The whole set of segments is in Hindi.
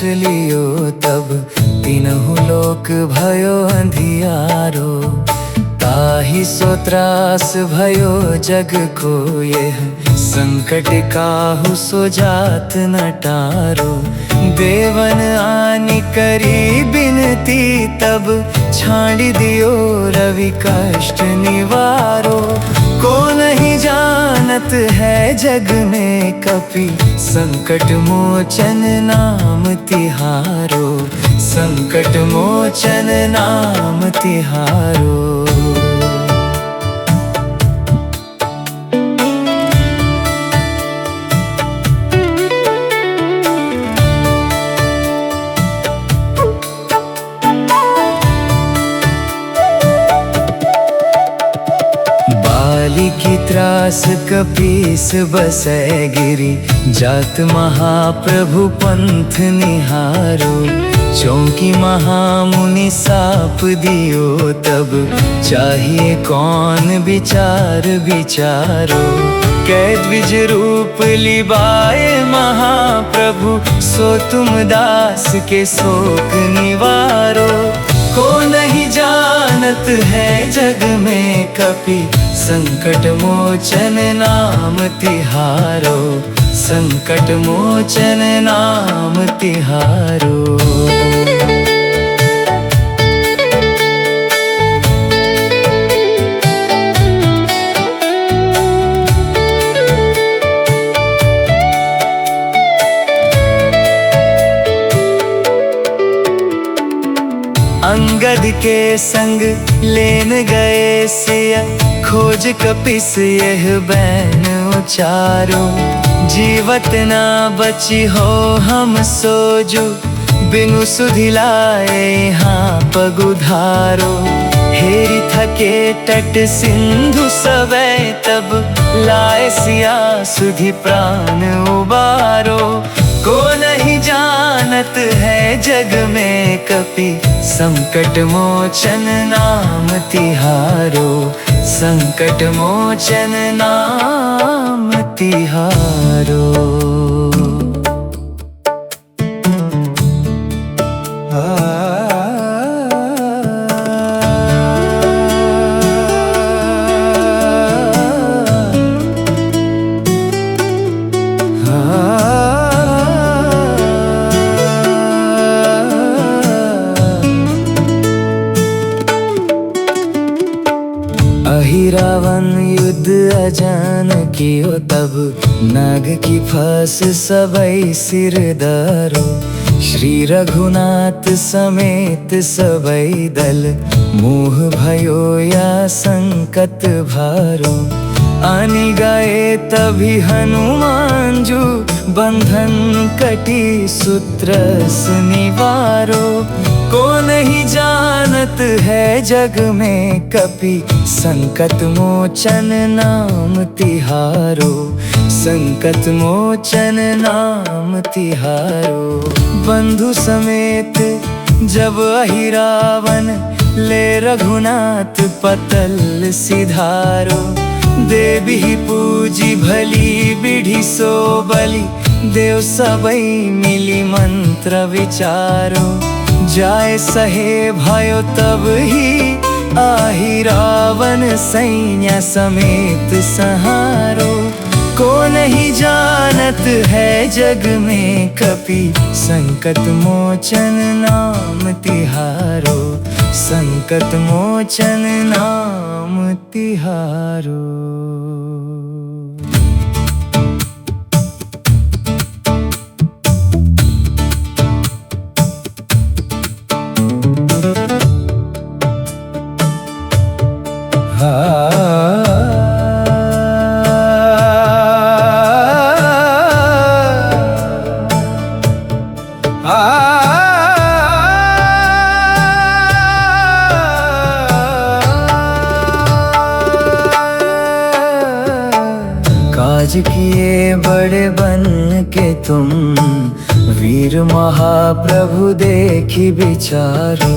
कष्ट लियो तब तीनहु लोक भयो अंधियारो। ताहि सो त्रास भयो जग को यह संकट काहू सो जात न टारो। देवन आनि करी बिनती तब छाड़ दियो रवि कष्ट निवारो। को नहीं जानत है जग में कपि संकट मोचन नाम तिहारो। संकट मोचन नाम तिहारो। की त्रास कपीस बसै गिरी जात महाप्रभु पंथ निहारो। चौंकी महामुनि साप दियो तब चाहिए कौन विचार विचारो। कै द्विज रूप लिबाए महाप्रभु सो तुम दास के शोक निवारो। को नहीं जानत है जग में कपि संकट मोचन नाम तिहारो। संकट मोचन नाम तिहारो। अंगद के संग लेन गए सिया खोज कपिस यह बैन उचारो। जीवत ना बची हो हम सोजो बिनु सुधिलाए यहाँ पगुधारो। हेरी थके तट सिंधु सवै तब लाए सिया सुधि प्राण उबारो। को नहीं जानत है जग में कपि संकट मोचन नाम तिहारो। संकट मोचन नाम तिहारो। रावण युद्ध अजान कियो तब नाग की फंस सबई सिर दारो। श्री रघुनाथ समेत सबई दल मोह भयो या संकट भारो। आनि गए तभी हनुमान जो बंधन कटी सूत्रस निवारो। को नहीं जानत है जग में कपि संकट मोचन नाम तिहारो। संकट मोचन नाम तिहारो। बंधु समेत जब अहिरावन ले रघुनाथ पतल सिधारो। देवी पूजी भली विधि सो बलि देव सबई मिली मंत्र विचारो। जाए सहे भयो तब ही आहि रावण सैन्य समेत सहारो। को नहीं जानत है जग में कपि संकट मोचन नाम तिहारो। संकट मोचन नाम तिहारो। काज किए बड़े बन के तुम वीर महाप्रभु देखी विचारो।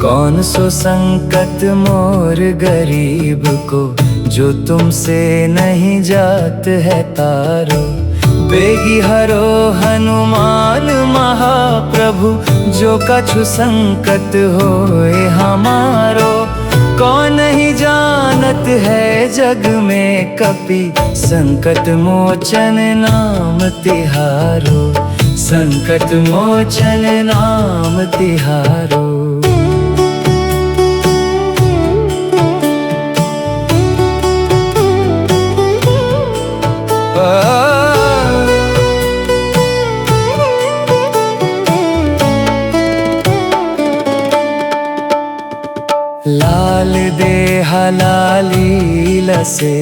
कौन सो संकट मोर गरीब को जो तुमसे नहीं जात है तारो। बेगी हरो हनुमान महाप्रभु, जो कछु संकट होए हमारो। कौन ही जानत है जग में कपि, संकट मोचन नाम तिहारो, संकट मोचन नाम तिहारो। लाल देहा लाली लसे,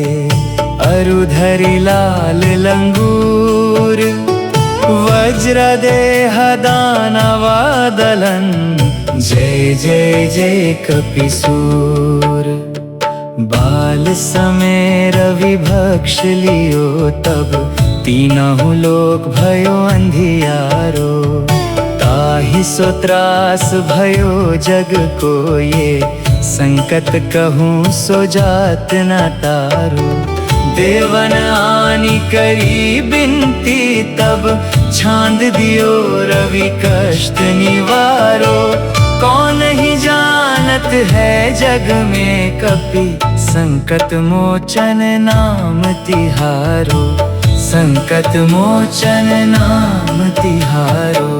अरुधरी लाल लंगूर। वज्र देह दानवा दलन, जय जय जय कपिसूर। बाल समय रवि भक्ष लियो तब, तीनहु लोक भयो अंधियारो। ताहि सो त्रास भयो जग को ये, संकट कहूँ सो जात न तारो। देवन आनी करी बिनती तब, छांद दियो रवि कष्ट निवारो। कौन ही जानत है जग में कपि, संकट मोचन नाम तिहारो, संकट मोचन नाम तिहारो।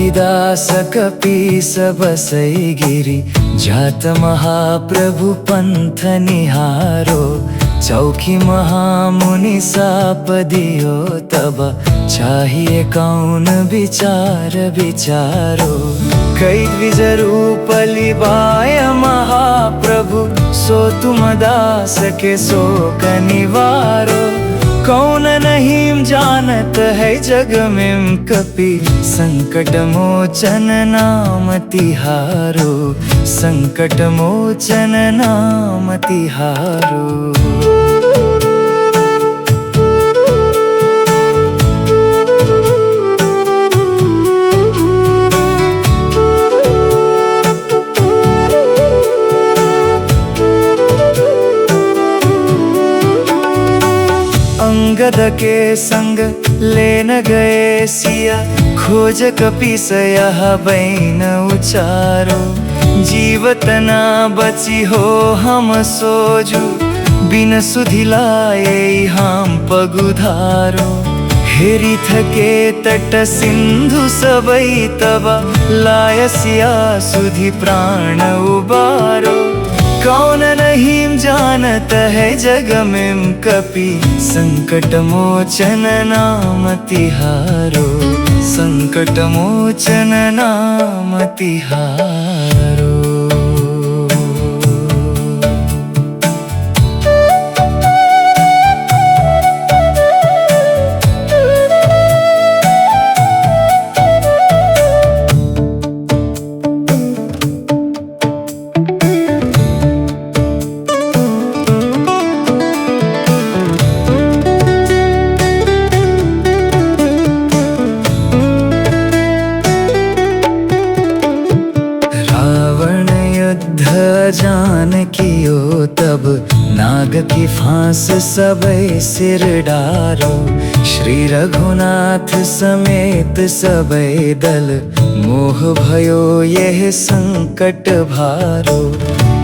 दास कपीस बसई गिरी, जात महाप्रभु पंथ निहारो। चौकी महामुनि साप दियो तब, चाहिए कौन विचार विचारो। कई द्विज रूप लिबाय महाप्रभु, सो तुम दास के शोक निवारो। कौन नहीं जानत है जग में कपि, संकट मोचन नाम तिहारो, संकट मोचन नाम तिहारो। अंगद के संग लेन गए सिया, खोज कपीस यह बैन उचारो। जीवत ना बची हो हम सोजु, बिन सुधि लाए हम पगुधारो। हेरी थके तट सिंधु सबई तब, लायसिया सुधि प्राण उबारो। कौन नहीं जानत है जग में कपि, संकट मोचन नाम तिहारो, संकट मोचन नाम तिहारो। जान कियो तब, नाग की फांस सबे सिर डारो। श्री रघुनाथ समेत सबे दल, मोह भयो यह संकट भारो।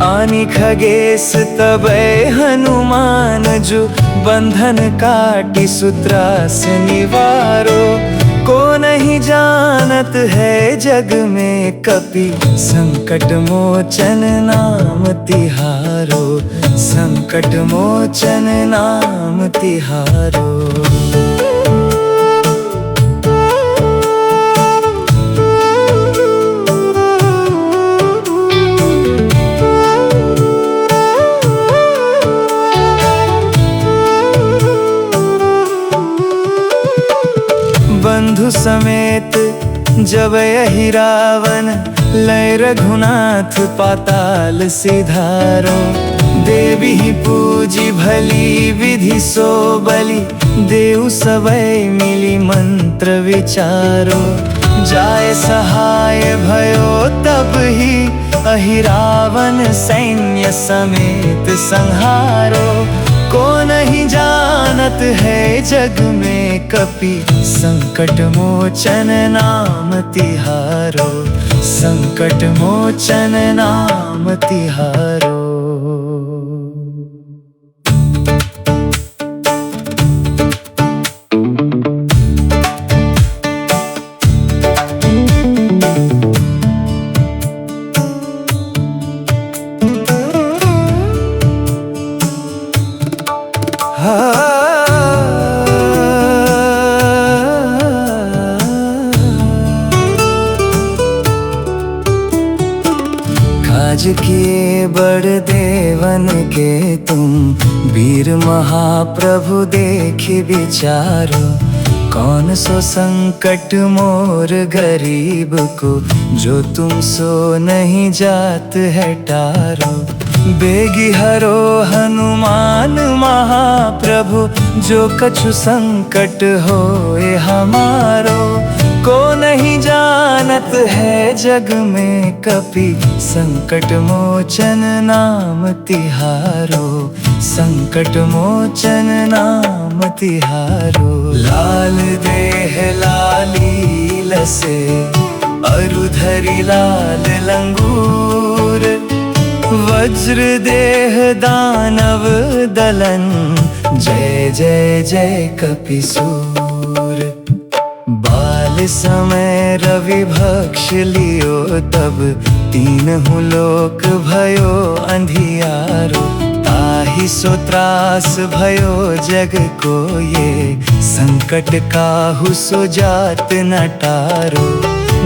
आनी खगेश तबे हनुमान जो, बंधन काटी सूत्रास निवारो। को नहीं जानत है जग में कपि, संकट मोचन नाम तिहारो, संकट मोचन नाम तिहारो। समेत जब यही रावण लय रघुनाथ पाताल सिधारो। देवी ही पूजी भली विधि सो बलि देव सबय मिली मंत्र विचारो। जाय सहाय भयो तब ही अहिरावण सैन्य समेत संहारो। को नहीं जानत है जग में कपि संकट मोचन नाम तिहारो। संकट मोचन नाम तिहारो। काज किए बड़ देवन के तुम वीर महाप्रभु देखि विचारो। कौन सो संकट मोर गरीब को जो तुम सो नहीं जात है टारो। बेगी हरो हनुमान महाप्रभु जो कछु संकट होए हमारो। को नहीं जानत है जग में कपि संकट मोचन नाम तिहारो। संकट मोचन नाम तिहारो। लाल देह लाली लसे अरुधरी लाल लंगूर। वज्र देह दानव दलन जय जय जय कपिसूर। बाल समय रवि भक्ष लियो तब तीनहु लोक भयो अंधियारो। ताहि सो त्रास भयो जग को ये संकट काहू सो जात न टारो।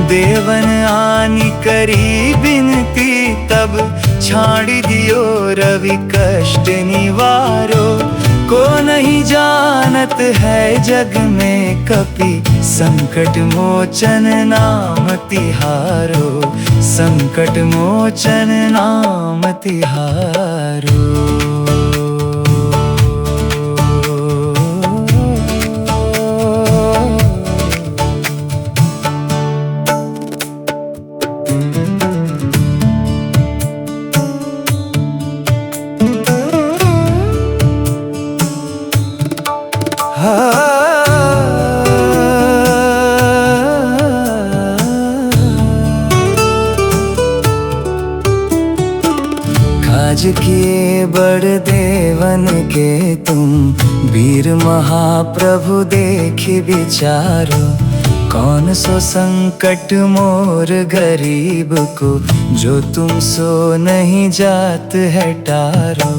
देवन आनी करी बिनती तब छाड़ी दियो रवि कष्ट निवारो। को नहीं जानत है जग में कपि संकट मोचन नाम तिहारो। संकट मोचन नाम तिहारो। काज किए बड़ देवन के तुम वीर महाप्रभु देखि विचारो। कौन सो संकट मोर गरीब को जो तुम सो नहीं जात है टारो।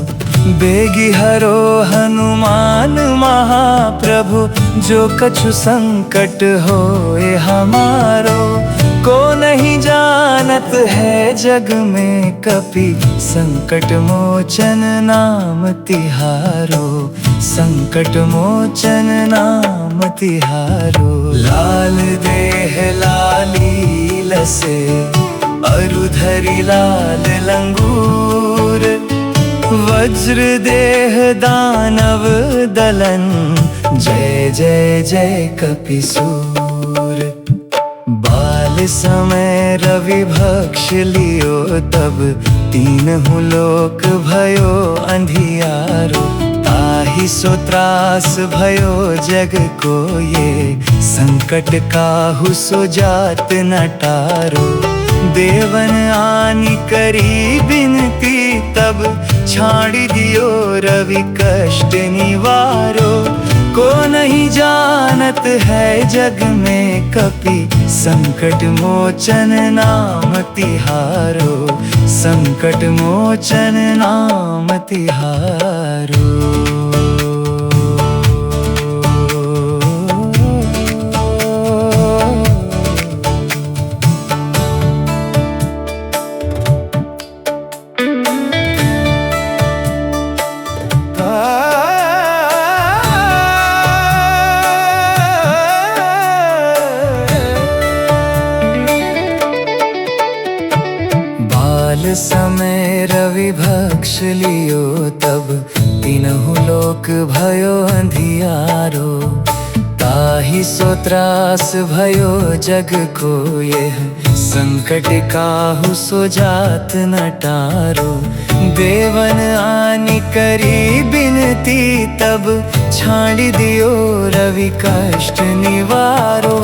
बेगी हरो हनुमान महाप्रभु जो कछु संकट होए हमारो। को नहीं जानत है जग में कपि संकट मोचन नाम तिहारो। संकट मोचन नाम तिहारो। लाल देह लाली लसे अरुधरी लाल लंगूर। वज्र देह दानव दलन जय जय जय कपिसूर। बाल समय रवि भक्ष लियो तब तीनहु लोक भयो अंधियारो। ताहि सो त्रास भयो जग को ये संकट काहू सो जात न टारो। देवन आनी करी बिनती तब छाड़ी दियो रवि कष्ट निवारो। को नहीं जानत है जग में कपि संकट मोचन नाम तिहारो। संकट मोचन नाम तिहारो। दर्श लियो तब तीनहु लोक भयो अंधियारो। ताहि सो त्रास भयो जग को यह संकट काहू सो जात न टारो। देवन आनि करी बिनती तब छाड़ दियो रवि कष्ट निवारो।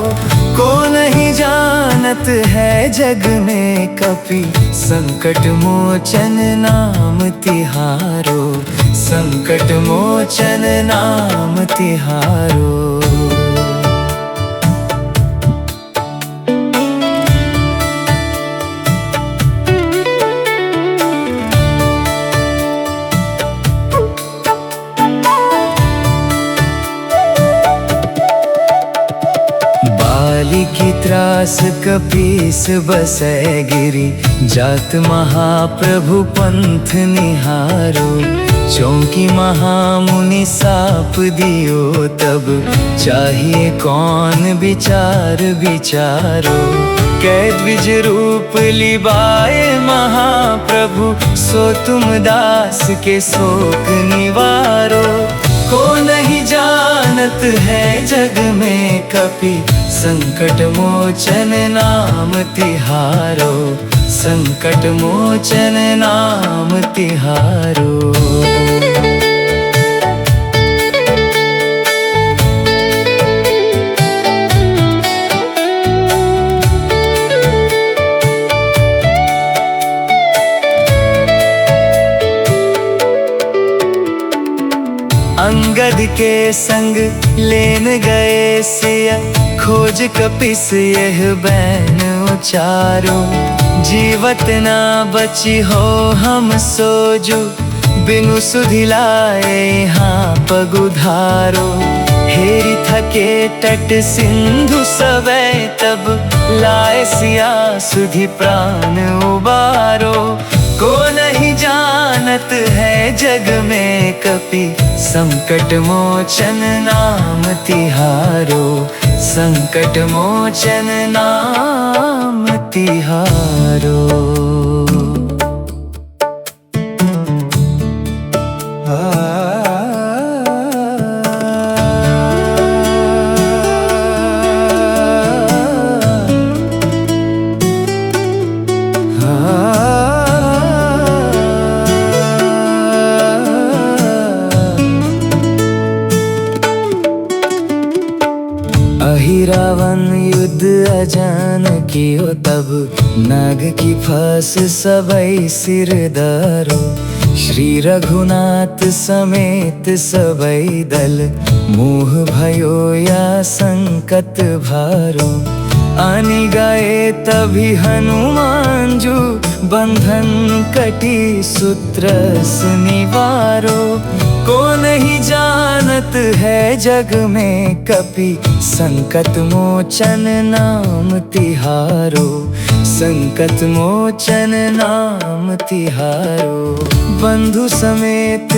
को नहीं जानत है जग में कपि संकट मोचन नाम तिहारो। संकट मोचन नाम तिहारो। बाली की त्रास कपीस बसै गिरी। जात महाप्रभु पंथ निहारो। चौकी महामुनि साप दियो तब चाहिए कौन विचार विचारो। कै द्विज रूप लिबाए महाप्रभु सो तुम दास के शोक निवारो। को नहीं जानत है जग में कपि संकट मोचन नाम तिहारो। संकट मोचन नाम तिहारो। अंगद के संग लेन गए सिया। खोज कपिस यह बैन उचारो। जीवत ना बची हो हम सोजो। बिनु सुधिलाए यहाँ पगुधारो। हेरी थके तट सिंधु सवै तब लाए सिया सुधि प्राण उबारो। को नहीं जानत है जग में कपि संकट मोचन नाम तिहारो। संकट मोचन नाम तिहारो। रावण युद्ध अजान कियो तब नाग की फांस सबई सिर दारो। श्री रघुनाथ समेत सबई दल मोह भयो या संकट भारो। आनि गए तभी हनुमान जो बंधन कटी सूत्रस निवारो। को नहीं जानत है जग में कपि संकट मोचन नाम तिहारो। संकट मोचन नाम तिहारो। बंधु समेत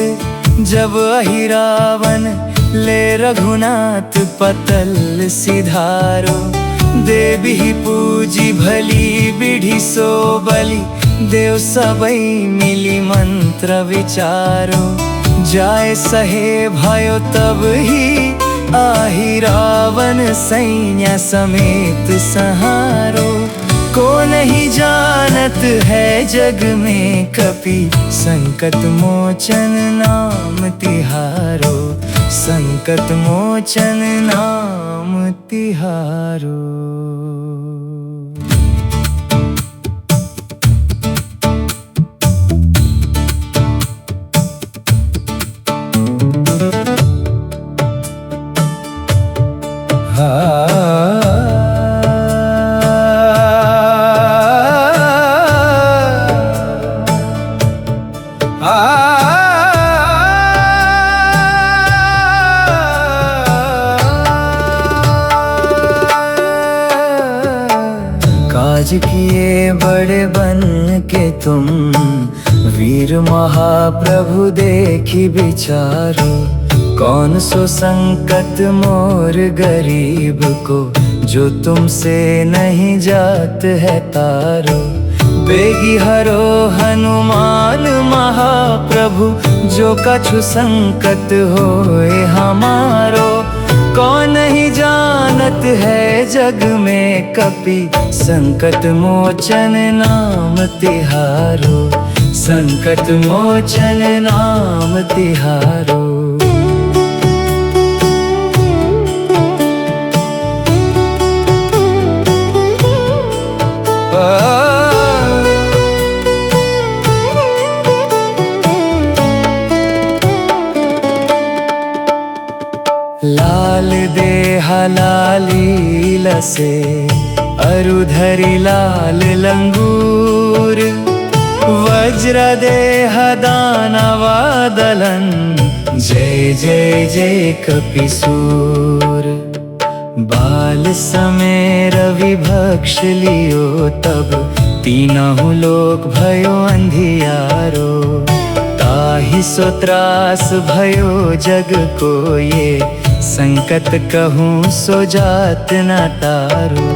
जब अहिरावन ले रघुनाथ पतल सिधारो। देवी पूजी भली बिढ़ी सो बलि। देव सबई मिली मंत्र विचारो। जाए सहे भयो तब ही आही रावण सैन्य समेत सहारो। को नहीं जानत है जग में कपि संकट मोचन नाम तिहारो। संकट मोचन नाम तिहारो। काज किए बड़े बन के तुम वीर महाप्रभु देखी विचारो। कौन सो संकट मोर गरीब को जो तुमसे नहीं जात है तारो। बेगी हरो हनुमान महाप्रभु, जो कछु संकट होए हमारो। कौन ही जानत है जग में कपि, संकट मोचन नाम तिहारो, संकट मोचन नाम तिहारो। लाल देहा लाली लसे, अरुधरी लाल लंगूर। वज्र देह दानवा दलन, जय जय जय कपिसूर। बाल समय रवि भक्ष लियो तब, तीनहु लोक भयो अंधियारो। ताहि सो त्रास भयो जग को ये, संकट कहूँ सो जात न तारो।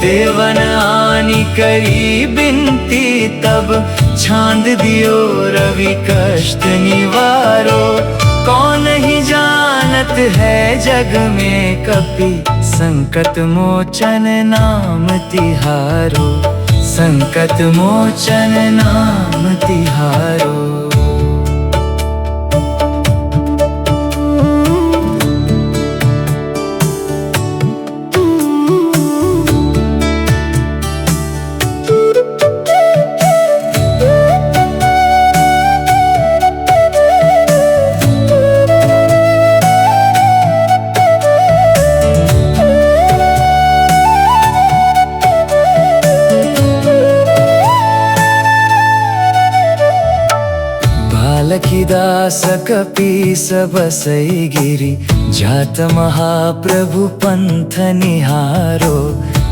देवन आनी करी बिनती तब, छांद दियो रवि कष्ट निवारो। कौन ही जानत है जग में कपि, संकट मोचन नाम तिहारो, संकट मोचन नाम तिहारो। दास कपीस बसई गिरी, जात महाप्रभु पंथ निहारो।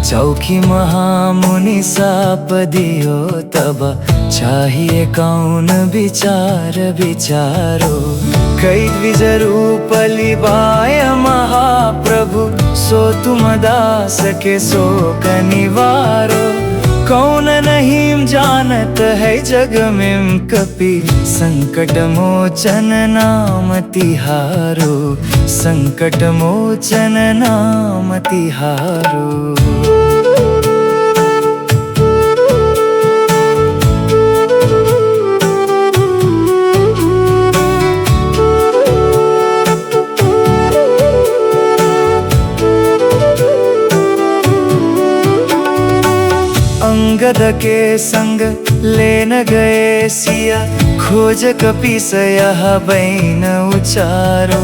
चौकी महामुनि साप दियो तब, चाहिए कौन विचार विचारो। कई द्विज रूप लिबाय महाप्रभु, सो तुम दास के शोक निवारो। कौन नहीं जानत है जग में कपि, संकट मोचन नाम तिहारो, संकट मोचन नाम तिहारो। अंगद के संग लेन गए सिया, खोज कपीस यह बैन उचारो।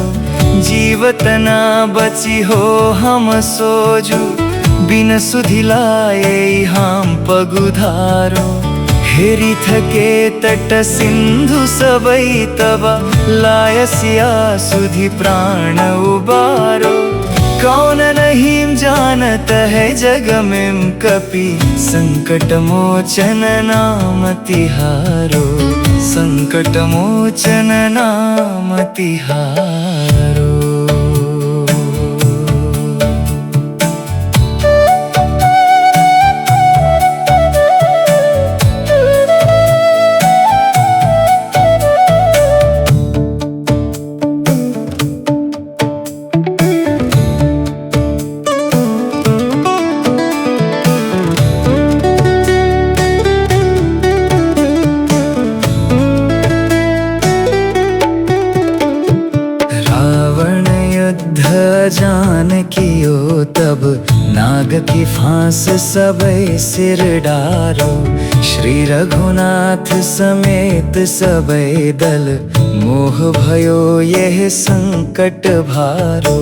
जीवत ना बची हो हम सोजू, बिन सुधि लाए हम पगुधारो। हेरी थके तट सिंधु सबई तब, लायसिया सुधि प्राण उबारो। कौन नहीं जानत है जग में कपि, संकट मोचन नाम तिहारो, संकट मोचन नाम तिहारो। जान कियो तब, नाग की फांस सबे सिर डारो। श्री रघुनाथ समेत सबे दल, मोह भयो यह संकट भारो।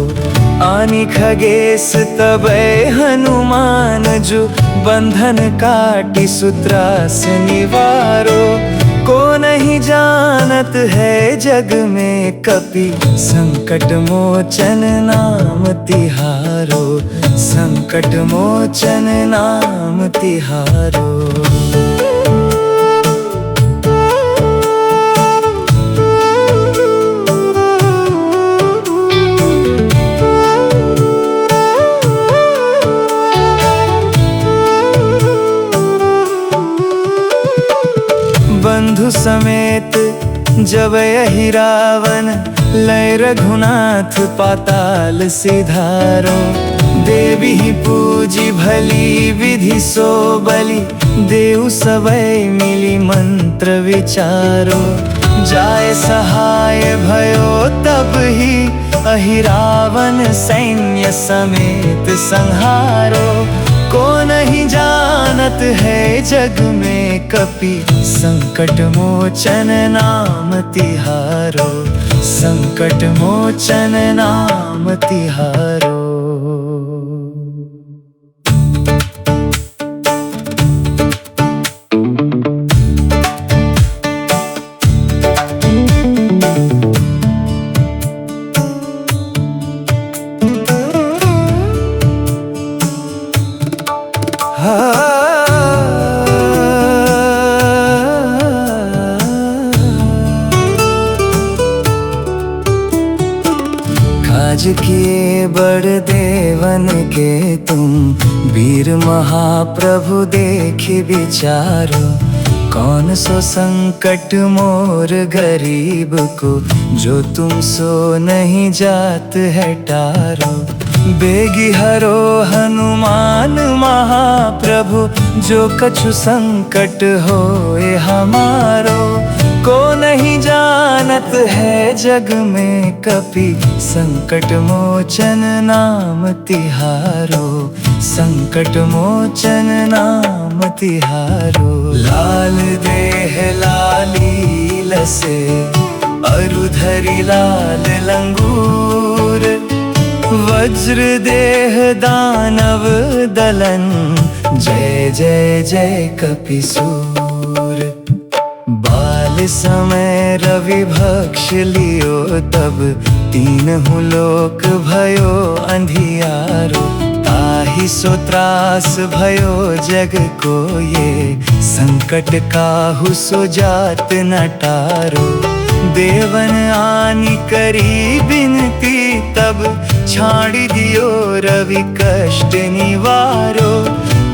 आनी खगेश तबे हनुमान जो, बंधन काटी सूत्रास निवारो। को नहीं जानत है जग में कपि, संकट मोचन नाम तिहारो, संकट मोचन नाम तिहारो। तब यही रावण लय रघुनाथ पाताल सिधारो। देवी ही पूजी भली विधि सो बलि देव सबय मिली मंत्र विचारो। जाय सहाय भयो तब ही अहि रावण सैन्य समेत संहारो। को नहीं जानत है जग में कपि संकट मोचन नाम तिहारो। संकट मोचन नाम तिहारो। काज किए बड़ देवन के तुम वीर महाप्रभु देखि विचारो। कौन सो संकट मोर गरीब को जो तुम सो नहीं जात है टारो। बेगी हरो हनुमान महाप्रभु जो कछु संकट होए हमारो। को नहीं जानत है जग में कपि संकट मोचन नाम तिहारो। संकट मोचन नाम तिहारो। लाल देह लाली लसे अरुधरि लाल लंगूर। वज्र देह दानव दलन जय जय जय कपिसूर। बाल समय रवि भक्ष लियो तब तीनहु लोक भयो अंधियारो। ताहि सो त्रास भयो जग को ये संकट काहू सो जात न टारो। देवन आनि करी बिनती तब छाड़ी दियो रवि कष्ट निवारो।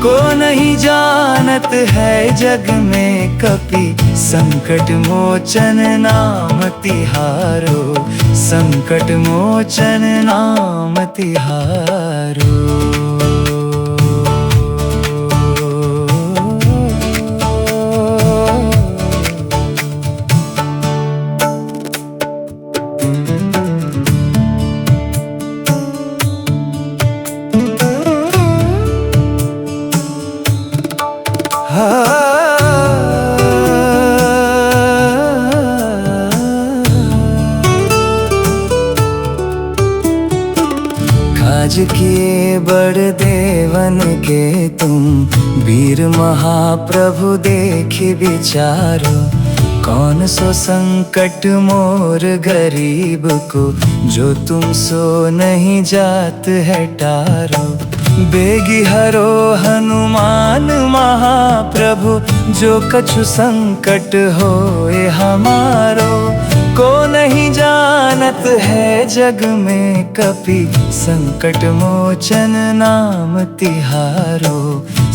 को नहीं जानत है जग में कपि संकट मोचन नाम तिहारो। संकट मोचन नाम तिहारो। काज किए बड़ देवन के तुम वीर महाप्रभु देखि विचारो। कौन सो संकट मोर गरीब को जो तुम सो नहीं जात है टारो। बेगी हरो हनुमान महाप्रभु जो कछु संकट होए हमारो। को नहीं जानत है जग में कपि संकट मोचन नाम तिहारो।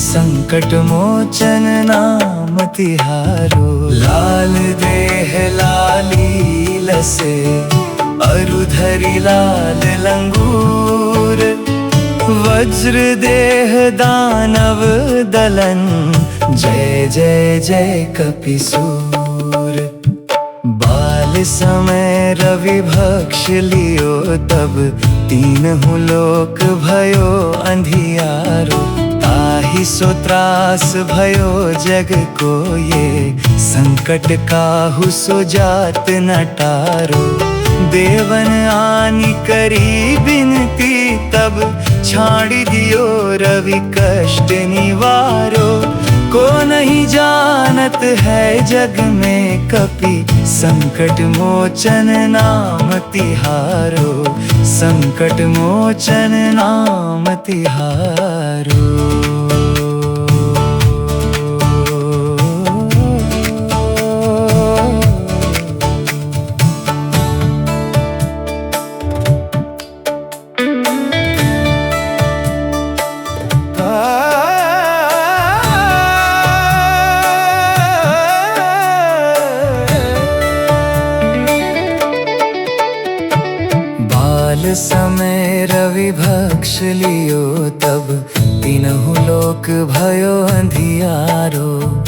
संकट मोचन नाम तिहारो। लाल देह लाली लसे अरुधरि लाल लंगूर। वज्र देह दानव दलन जय जय जय कपिसूर। बाल समय रवि भक्ष लियो तब तीनहु लोक भयो अंधियारो। ताहि सो त्रास भयो जग को ये संकट काहू सो जात न टारो। देवन आनि करी बिनती तब छाड़ी दियो रवि कष्ट निवारो। को नहीं जानत है जग में कपि संकट मोचन नाम तिहारो। संकट मोचन नाम तिहारो। समय रवि भक्ष लियो, तब तीनहु लोक भयो अंधियारो।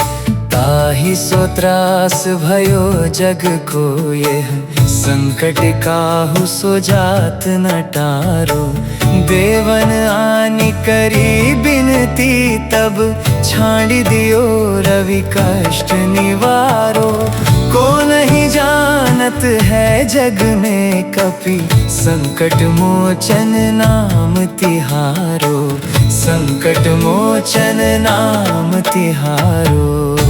ताहि सो त्रास भयो जग को यह, संकट काहू सो जात न टारो। देवन आनि करी बिनती, तब छाड़ दियो रवि कष्ट निवारो। को नहीं जानत है जग में कपि, संकट मोचन नाम तिहारो। संकट मोचन नाम तिहारो।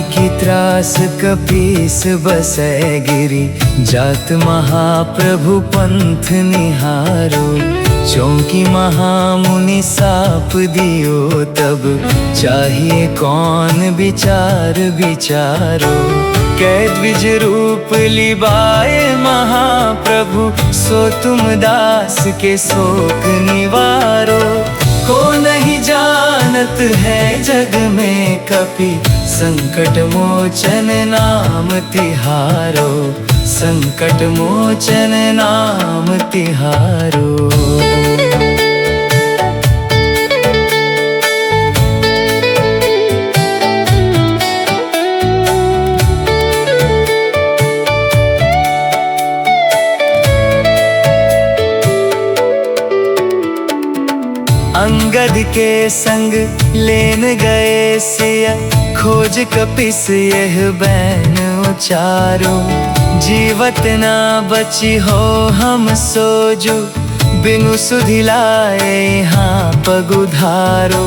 की त्रास कपीस बसै गिरी, जात महाप्रभु पंथ निहारो। चौंकी महामुनि साप दियो, तब चाहिए कौन विचार विचारो। कैद द्विज रूप लिबाए महाप्रभु, सो तुम दास के शोक निवारो। को नहीं जानत है जग में कपि, संकट मोचन नाम तिहारो। संकट मोचन नाम तिहारो। अंगद के संग लेन गए सिया, खोज कपिस यह बैन उचारो। जीवत ना बची हो हम सोजो, बिनु सुधिलाए हाँ पगुधारो।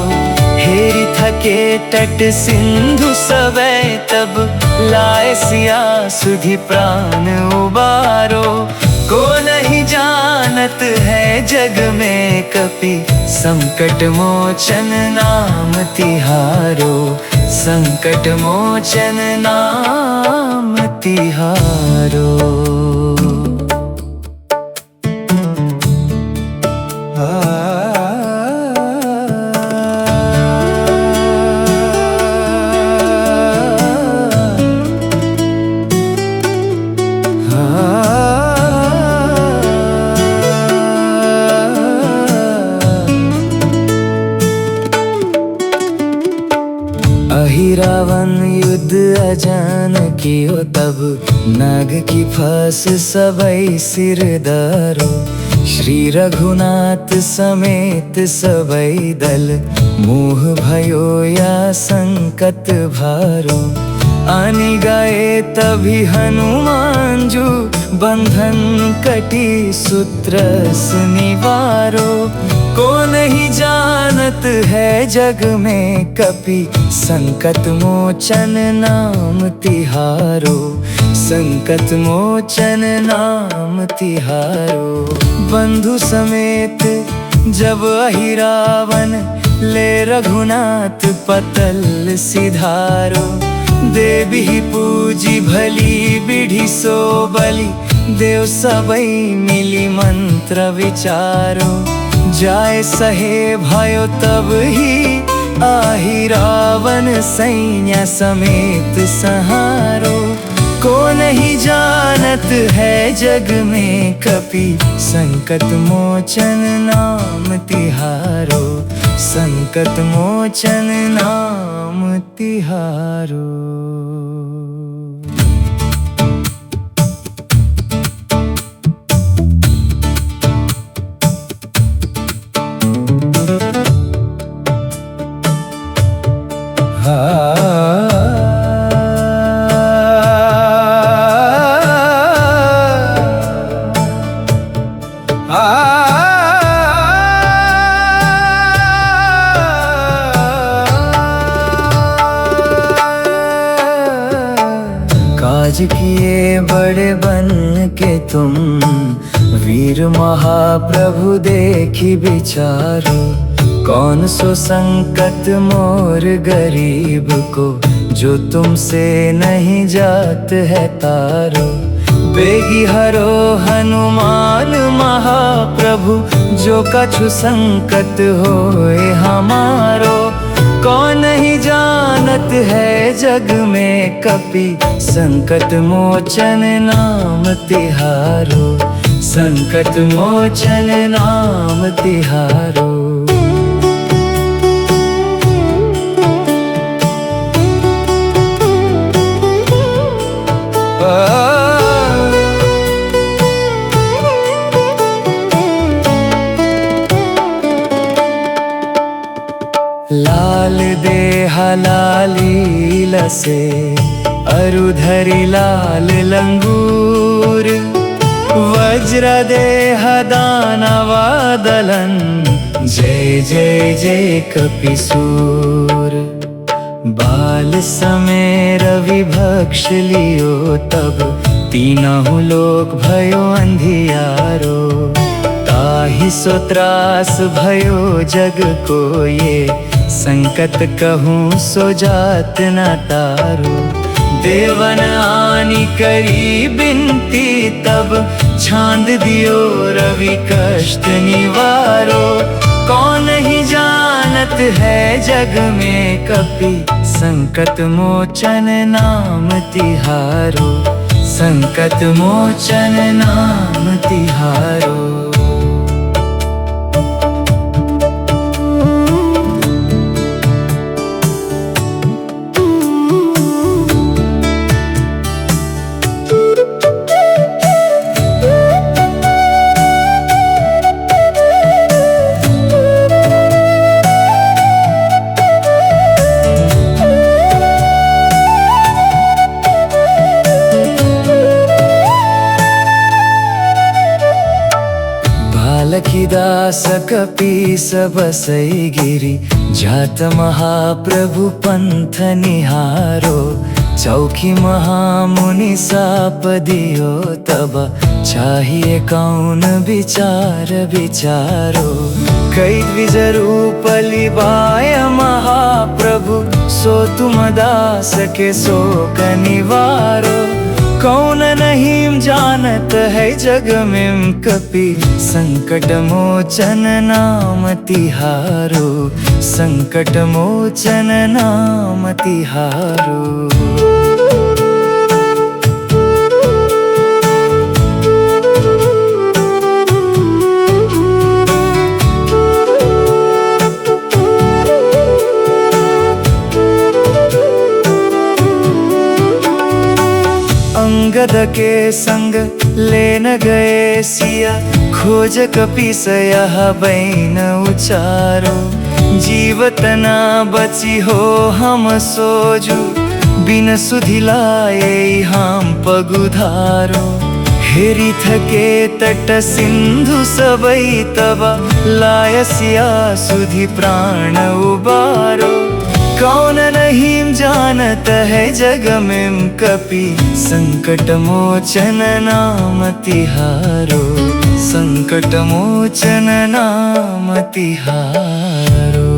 हेरी थके तट सिंधु सवै, तब लाए सिया सुधि प्राण उबारो। को नहीं जानत है जग में कपि, संकट मोचन नाम तिहारो। संकट मोचन नाम तिहारो। रावण युद्ध अजान कियो, तब नाग की फंस सबई सिर दरो। श्री रघुनाथ समेत सबई दल, मोह भयो या संकट भारो। आनि गए तभी हनुमान जू, बंधन कटी सूत्रस निवारो। को नहीं जानत है जग में कपि, संकट मोचन नाम तिहारो। संकट मोचन नाम तिहारो। बंधु समेत जब अहिरावन, ले रघुनाथ पतल सिधारो। देवी पूजी भली विधि सो बलि, देव सबई मिली मंत्र विचारो। जाए सहे भयो तब ही, आहि रावण सैन्य समेत सहारो। को नहीं जानत है जग में कपि, संकट मोचन नाम तिहारो। संकट मोचन नाम तिहारो। काज किए बड़े बन के तुम, वीर महाप्रभु देखी विचारो। कौन सो संकट मोर गरीब को, जो तुमसे नहीं जात है तारो। बेगी हरो हनुमान महाप्रभु, जो कछु संकट होए हमारो। कौन ही जानत है जग में कपि, संकट मोचन नाम तिहारो, संकट मोचन नाम तिहारो। लाल देहा लाली लसे, अरुधरी लाल लंगूर। वज्र देह दानवा दलन, जय जय जय कपिसूर। बाल समय रवि भक्ष लियो तब, तीनहु लोक भयो अंधियारो। ताहि सो त्रास भयो जग को ये, संकट कहूँ सो जात न तारो। देवन आनी करी बिनती तब, छांद दियो रवि कष्ट निवारो। कौन ही जानत है जग में कपि, संकट मोचन नाम तिहारो, संकट मोचन नाम तिहारो। दास कपीस बसई गिरी, जात महाप्रभु पंथ निहारो। चौकी महामुनि साप दियो तब, चाहिए कौन विचार विचारो। कई द्विज रूप लिबाय महाप्रभु, सो तुम दास के शोक निवारो। कौन नहीं जानत है जग में कपि, संकट मोचन नाम तिहारो, संकट मोचन नाम तिहारो। अंगद के संग लेन गए सिया, खोज कपीस यह बैन उचारो। जीवत ना बची हो हम सोजु, बिन सुधि लाए हम पगुधारो। हेरी थके तट सिंधु सबई तबा, लायसिया सुधि प्राण उबारो। कौन नहीं जानत है जग में कपि, संकट मोचन नाम तिहारो, संकट मोचन नाम तिहारो।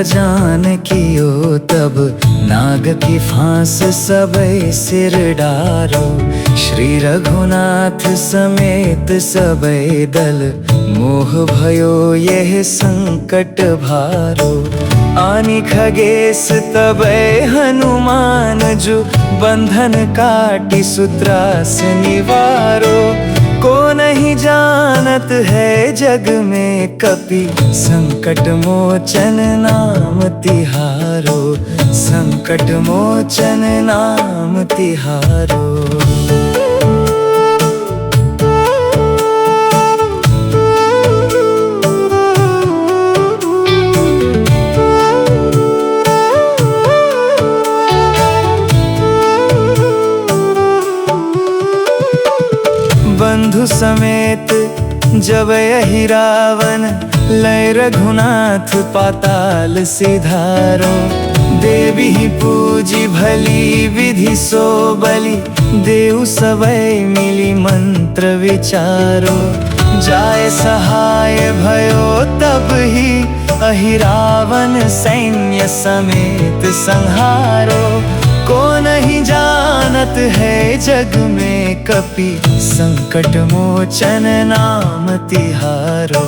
जान कियो तब, नाग की फांस सबे सिर डारो। श्री रघुनाथ समेत सबे दल, मोह भयो यह संकट भारो। आनी खगेश तबे हनुमान जो, बंधन काटी सूत्रास निवारो। को नहीं जानत है जग में कपि, संकट मोचन नाम तिहारो, संकट मोचन नाम तिहारो। बंधु समेत जब यही रावण लय रघुनाथ पाताल सिधारो। देवी ही पूजी भली विधि सो बलि देव सबय मिली मंत्र विचारो। जाय सहाय भयो तब ही अहि रावण सैन्य समेत संहारो। को नहीं जानत है जग में कपि संकट मोचन नाम तिहारो।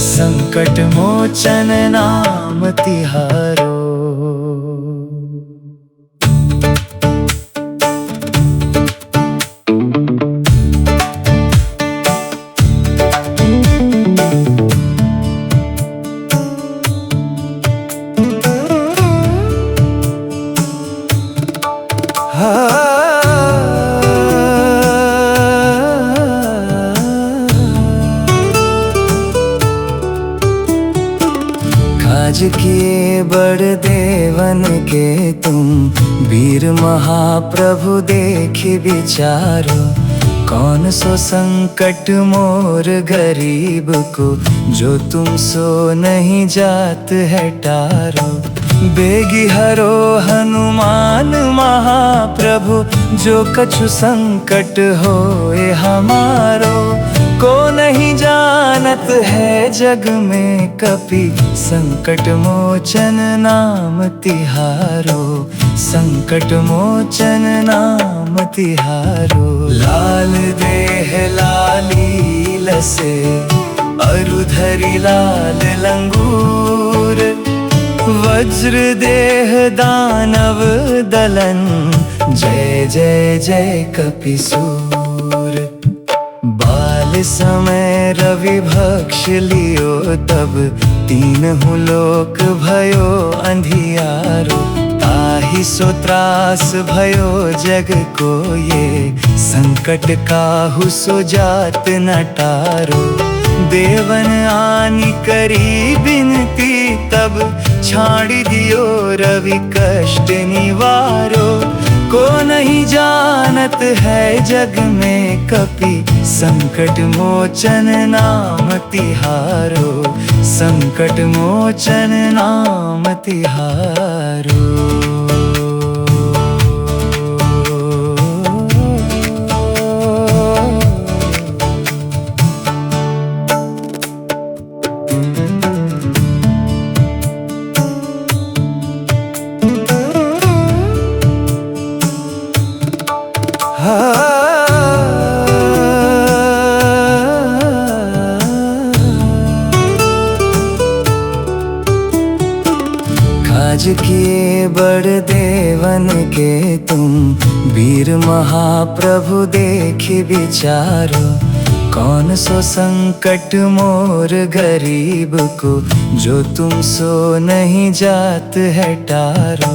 संकट मोचन नाम तिहारो। काज किए बड़ देवन के तुम वीर महाप्रभु देखि विचारो। कौन सो संकट मोर गरीब को जो तुम सो नहीं जात है टारो। बेगी हरो हनुमान महाप्रभु जो कछु संकट होए हमारो। को नहीं जानत है जग में कपि संकट मोचन नाम तिहारो। संकट मोचन नाम तिहारो। लाल देह लाली लसे अरुधरी लाल लंगूर। वज्र देह दानव दलन जय जय जय कपिसूर। बाल समय रवि भक्ष लियो तब तीनहु लोक भयो अंधियारो। ताहि सो त्रास भयो जग को ये संकट काहू सो जात न टारो। देवन आनि करी बिनती तब छाड़ी दियो रवि कष्ट निवारो। को नहीं जानत है जग में कपि संकट मोचन नाम तिहारो। संकट मोचन नाम तिहारो। काज किए बड़ देवन के तुम वीर महाप्रभु देखि विचारो। कौन सो संकट मोर गरीब को जो तुम सो नहीं जात है टारो।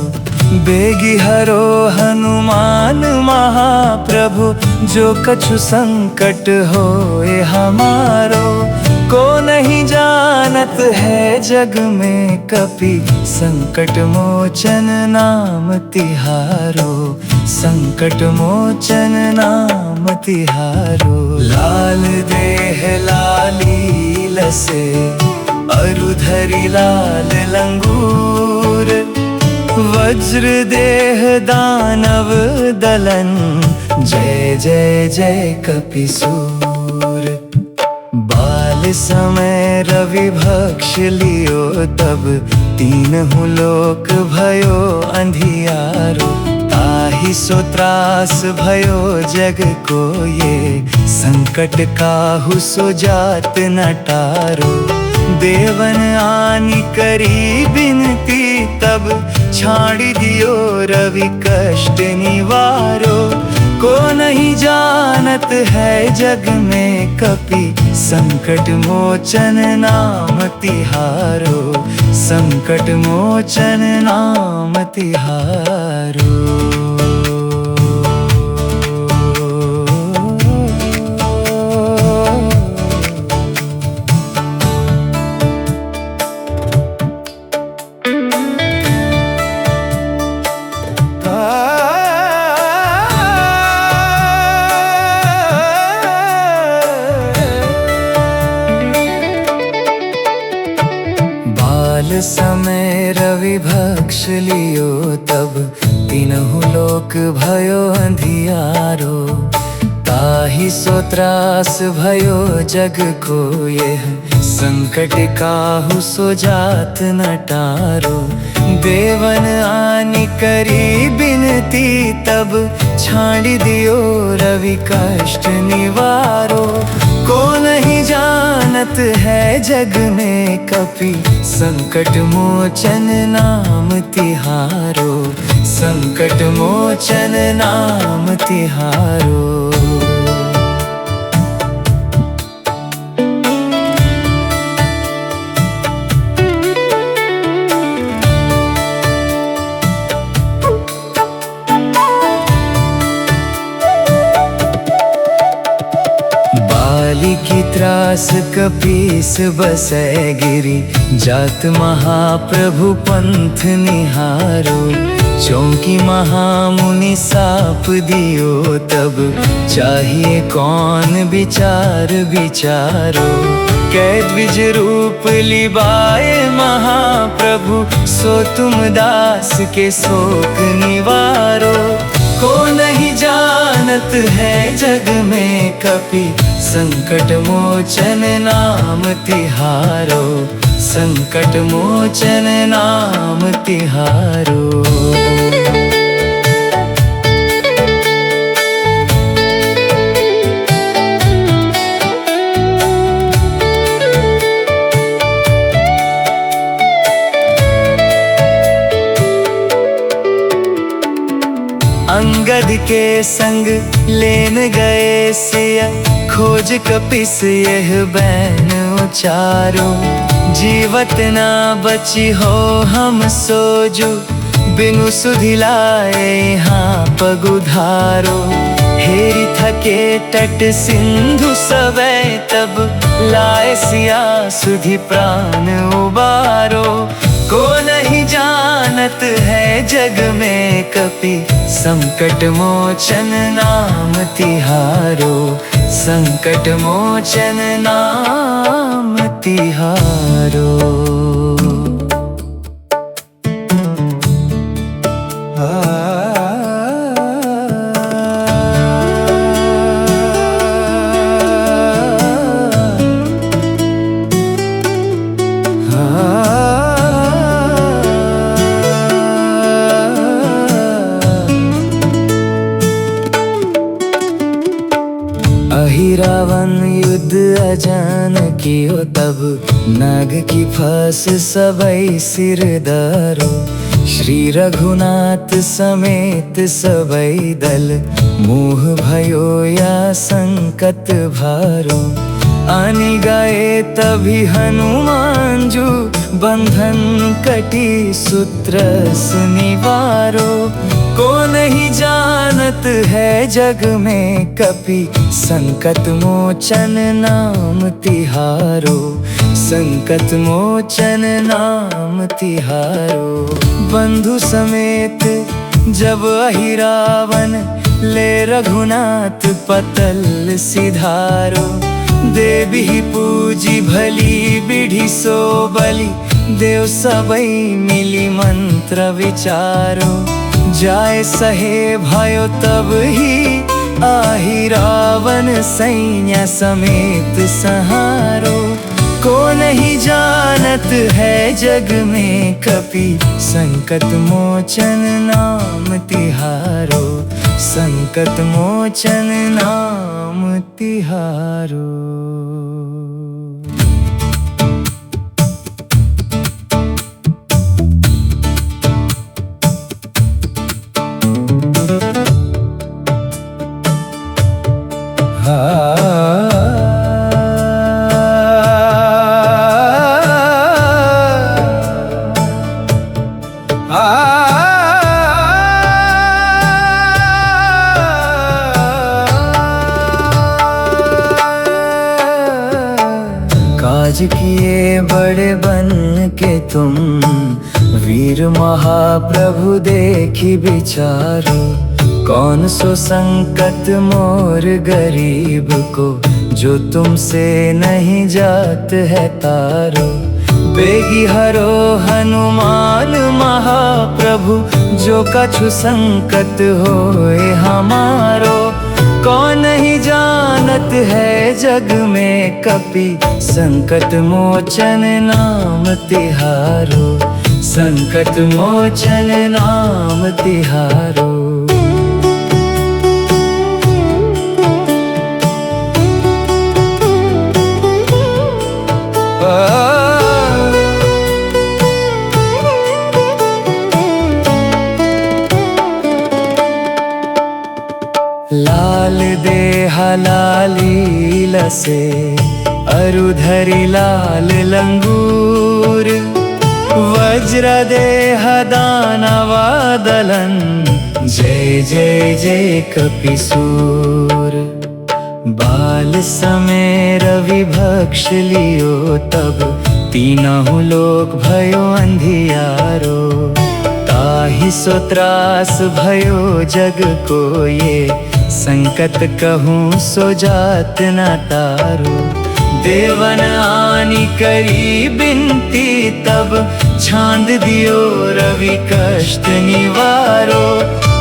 बेगी हरो हनुमान महाप्रभु जो कछु संकट होए हमारो। को नहीं जानत है जग में कपि संकट मोचन नाम तिहारो। संकट मोचन नाम तिहारो। लाल देह लाली लसे अरुधरी लाल लंगूर। वज्र देह दानव दलन जय जय जय कपिसूर। बाल समय रवि भक्ष लियो तब तीनहु लोक भयो अंधियारो। ताहि सो त्रास भयो जग को ये संकट काहू सो जात न टारो। देवन आनि करी बिनती तब छाड़ी दियो रवि कष्ट निवारो। को नहीं जानत है जग में कपि संकट मोचन नाम तिहारो। संकट मोचन नाम तिहारो। समय रवि भक्ष लियो, तब तीनहु लोक भयो अंधियारो। ताहि सो त्रास भयो जग को यह, संकट काहू सो जात न टारो। देवन आनि करी बिनती, तब छाड़ दियो रवि कष्ट निवारो। को नहीं जानत है जग में कपि, संकट मोचन नाम तिहारो। संकट मोचन नाम तिहारो। की त्रास कपीस बसै गिरी, जात महाप्रभु पंथ निहारो। चौंकी महामुनि साप दियो, तब चाहिए कौन विचार विचारो। कै द्विज रूप लिबाए महाप्रभु, सो तुम दास के शोक निवारो। को नहीं जानत है जग में कपि, संकट मोचन नाम तिहारो। संकट मोचन नाम तिहारो। अंगद के संग लेन गए सिया, खोज कपिस यह बैन उचारो। जीवत ना बची हो हम सोजु, बिनु सुधिलाए यहाँ पगुधारो। हेरी थके तट सिंधु सवै, तब लाए सिया सुधि प्राण उबारो। को नहीं जानत है जग में कपि, संकट मोचन नाम तिहारो। संकट मोचन नाम तिहारो। रावण युद्ध अजान कियो, तब नाग की फस सबई सिर दारो। श्री रघुनाथ समेत सबई दल, मोह भयो या संकट भारो। आनि गए तभी हनुमान जू, बंधन कटी सूत्र निवारो। को नहीं जानत है जग में कपि, संकट मोचन नाम तिहारो। संकट मोचन नाम तिहारो। बंधु समेत जब अहिरावन, ले रघुनाथ पतल सिधारो। देवी पूजी भली बिढ़ी सो बलि, देव सबई मिली मंत्र विचारो। जाए सहे भयो तब ही, आहि रावण सैन्य समेत सहारो। को नहीं जानत है जग में कपि, संकट मोचन नाम तिहारो। संकट मोचन नाम तिहारो। काज किए बड़े बन के तुम, वीर महाप्रभु देखी विचारो। कौन सो संकट मोर गरीब को, जो तुमसे नहीं जात है तारो। बेगी हरो हनुमान महाप्रभु, जो कछु संकट होए हमारो। कौन ही जानत है जग में कपि, संकट मोचन नाम तिहारो, संकट मोचन नाम तिहारो। लाल देहा लाली लसे, अरुधरी लाल लंगूर। वज्र देह दानवा दलन, जय जय जय कपिसूर। बाल समय रवि भक्ष लियो तब, तीनहु लोक भयो अंधियारो। ताहि सो त्रास भयो जग को ये, संकट कहूँ सो जात न तारो। देवन आनी करी बिनती तब, छांद दियो रवि कष्ट निवारो।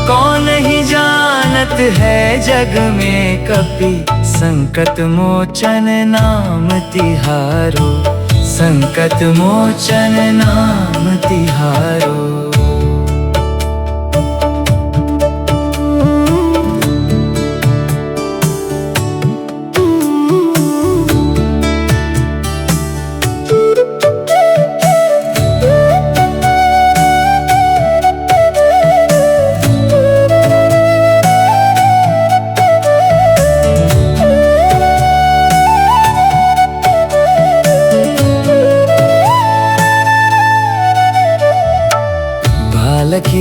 कौन ही जानत है जग में कपि, संकट मोचन नाम तिहारो, संकट मोचन नाम तिहारो।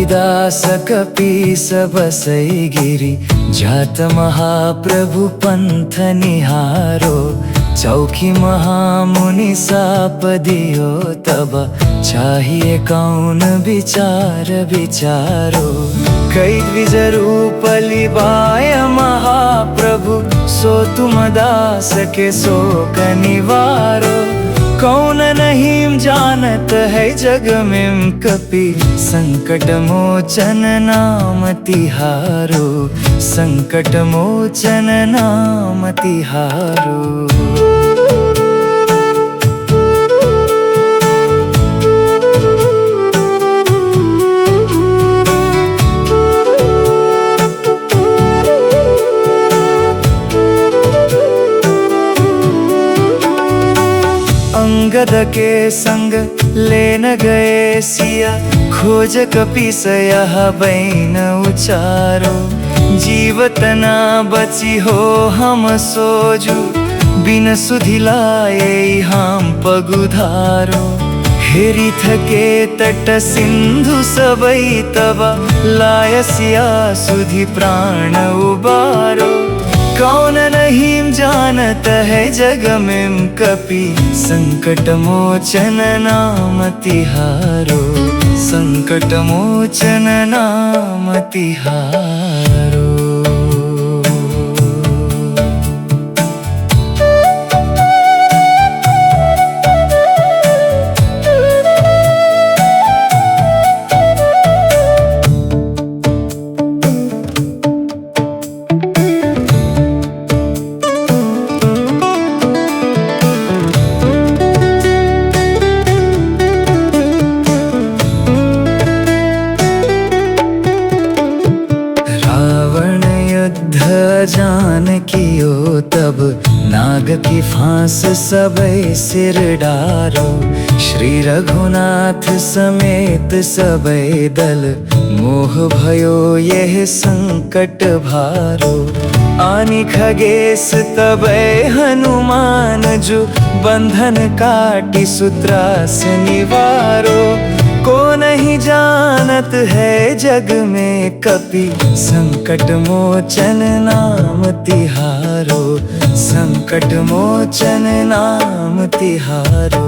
दास कपीस बसई गिरी, जात महाप्रभु पंथ निहारो। चौकी महामुनि साप दियो तब, चाहिए कौन विचार विचारो। कई द्विज रूप लिबाय महाप्रभु, सो तुम दास के शोक निवारो। कौन नहीं जानत है जग में कपि, संकट मोचन नाम तिहारो, संकट मोचन नाम तिहारो। अंगद के संग लेन गए सिया, खोज कपीस यह बैन उचारो। जीवत ना बची हो हम सोजु, बिन सुधि लाए हम पगुधारो। हेरी थके तट सिंधु सबई तबा, लायसिया सुधि प्राण उबारो। कौन नहीं जानत है जग में कपि, संकट मोचन नाम तिहारो, संकट मोचन नाम तिहारो। जान कियो तब, नाग की फांस सबे सिर डारो। श्री रघुनाथ समेत सबे दल, मोह भयो यह संकट भारो। आनि खगेश तबे हनुमान जो, बंधन काटी सूत्रास निवारो। को नहीं जानत है जग में कपि, संकट मोचन नाम तिहारो, संकट मोचन नाम तिहारो।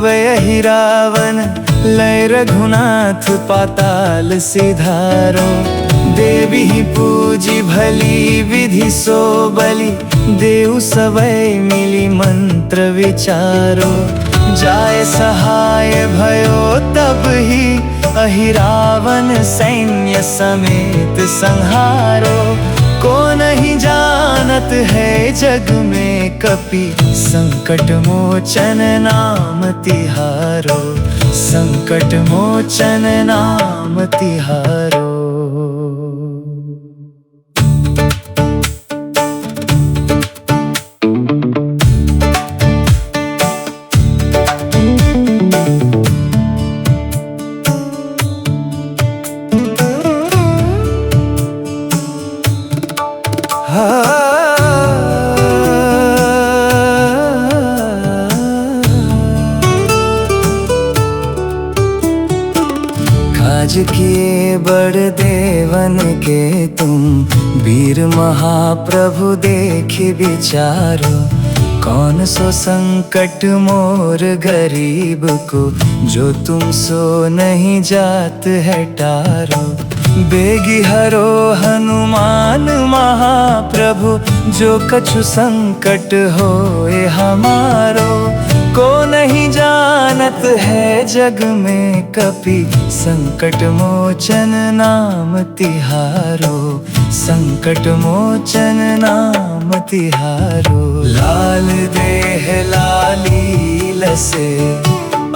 यही रावण लय रघुनाथ पाताल सिधारो। देवी ही पूजी भली विधि सो बलि देव सबय मिली मंत्र विचारो। जाय सहाय भयो तब ही अहि रावण सैन्य समेत संहारो। को नहीं जानत है जग में कपि संकट मोचन नाम तिहारो। संकट मोचन नाम तिहारो। काज किए बड़ देवन के तुम वीर महाप्रभु देखि विचारो। कौन सो संकट मोर गरीब को जो तुम सो नहीं जात है टारो। बेगी हरो हनुमान महाप्रभु जो कछु संकट होए हमारो। को नहीं जानत है जग में कपि संकट मोचन नाम तिहारो। संकट मोचन नाम तिहारो। लाल देह लाली लसे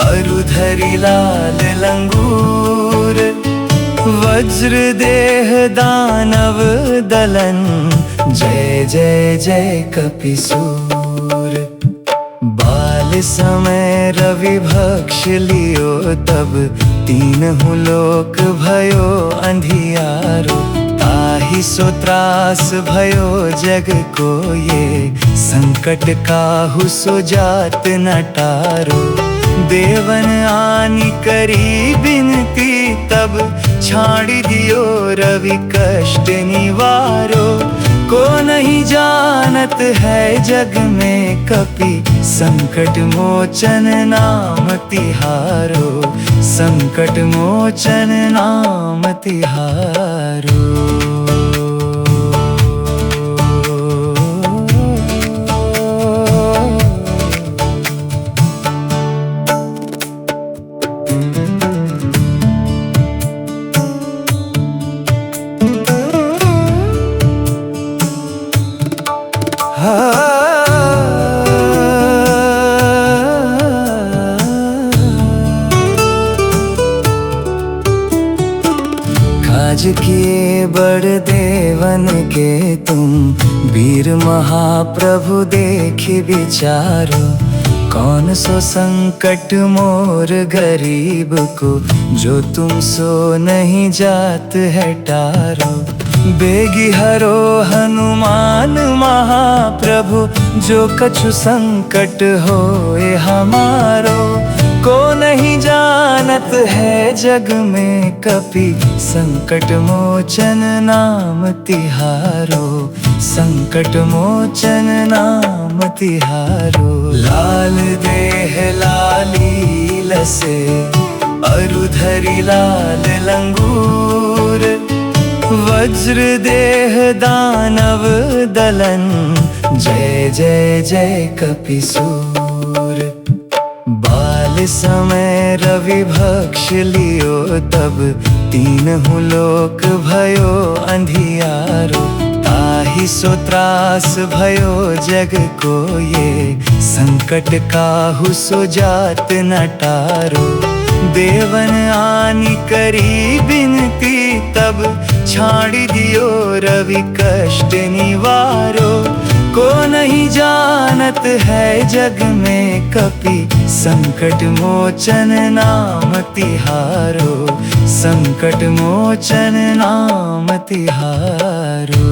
अरुधरी लाल लंगूर। वज्र देह दानव दलन जय जय जय कपिसूर। बाल समय रवि भक्ष लियो तब तीनहु लोक भयो अंधियारो। ताहि सो त्रास भयो जग को ये संकट काहू सो जात न टारो। देवन आनी करी बिनती तब छाड़ी दियो रवि कष्ट निवारो। को नहीं जानत है जग में कपि संकट मोचन नाम तिहारो। संकट मोचन नाम तिहारो। काज किए बड़ देवन के तुम वीर महाप्रभु देखि विचारो। कौन सो संकट मोर गरीब को जो तुम सो नहीं जात है टारो। बेगी हरो हनुमान महाप्रभु जो कछु संकट होए हमारो। को नहीं जानत है जग में कपि संकट मोचन नाम तिहारो। संकट मोचन नाम तिहारो। लाल देह लाली लसे अरुधरी लाल लंगूर। वज्र देह दानव दलन जय जय जय कपिसूर। बाल समय रवि भक्ष लियो तब तीनहु लोक भयो अंधियारो। ताहि सो त्रास भयो जग को ये संकट काहू सो जात न टारो। देवन आनी करी बिनती तब छाड़ी दियो रवि कष्ट निवारो। को नहीं जानत है जग में कपि संकट मोचन नाम तिहारो। संकट मोचन नाम तिहारो।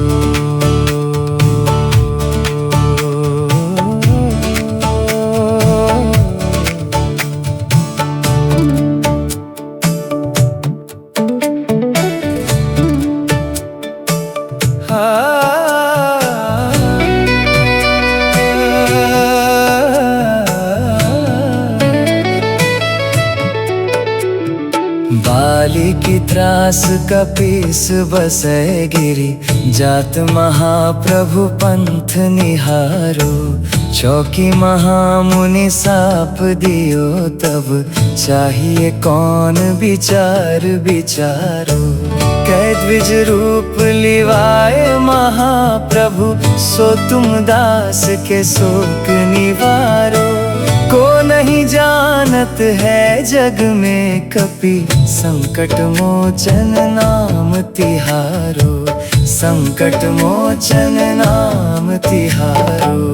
काली की त्रास कपीस बसै गिरी, जात महाप्रभु पंथ निहारो। चौकी महामुनि साप दियो तब, चाहिए कौन विचार विचारो। कै द्विज रूप लिवाए महाप्रभु, सो तुम दास के शोक निवारो। को नहीं जानत है जग में कपि, संकट मोचन नाम तिहारो। संकट मोचन नाम तिहारो।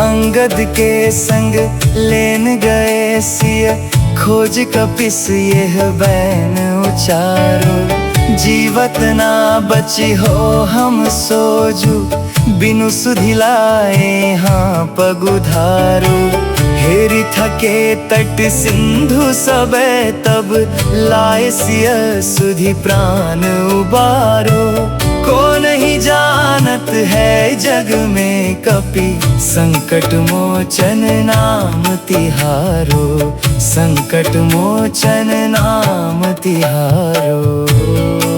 अंगद के संग लेन गए सिय, खोज कपिस यह बैन उचारो। जीवत ना बची हो हम सोजू, बिनु सुधिलाए हाँ पगुधारो। हेरी थके तट सिंधु सबे तब, लाए सिय सुधि प्राण उबारो। को नहीं जानत है जग में कपि, संकट मोचन नाम तिहारो। संकट मोचन नाम तिहारो।